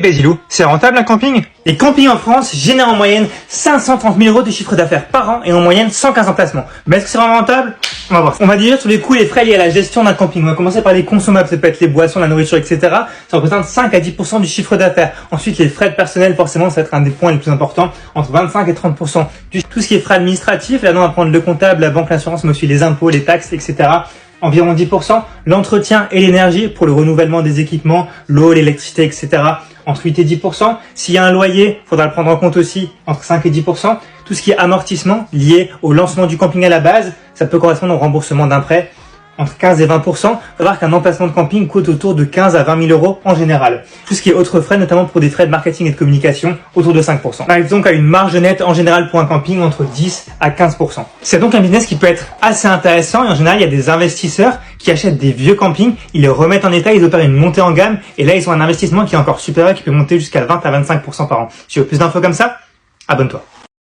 Bézilou, c'est rentable un camping? Les campings en France génèrent en moyenne 530 000 € de chiffre d'affaires par an et en moyenne 115 emplacements. Mais est-ce que c'est vraiment rentable? On va voir. On va dire tous les coûts et les frais liés à la gestion d'un camping. On va commencer par les consommables, ça peut être les boissons, la nourriture, etc. Ça représente 5 à 10% du chiffre d'affaires. Ensuite, les frais de personnel, forcément, ça va être un des points les plus importants, entre 25 et 30%. Tout ce qui est frais administratifs, là-dedans, on va prendre le comptable, la banque, l'assurance, mais aussi les impôts, les taxes, etc. Environ 10%, l'entretien et l'énergie pour le renouvellement des équipements, l'eau, l'électricité, etc. Entre 8 et 10%. S'il y a un loyer, il faudra le prendre en compte aussi, entre 5 et 10%. Tout ce qui est amortissement lié au lancement du camping à la base, ça peut correspondre au remboursement d'un prêt, entre 15 et 20%. Il faut savoir qu'un emplacement de camping coûte autour de 15 à 20 000 € en général. Tout ce qui est autres frais, notamment pour des frais de marketing et de communication, autour de 5%. On arrive donc à une marge nette en général pour un camping entre 10 à 15%. C'est donc un business qui peut être assez intéressant et en général, il y a des investisseurs qui achètent des vieux campings, ils les remettent en état, ils opèrent une montée en gamme et là, ils ont un investissement qui est encore supérieur, qui peut monter jusqu'à 20 à 25% par an. Si tu veux plus d'infos comme ça, abonne-toi.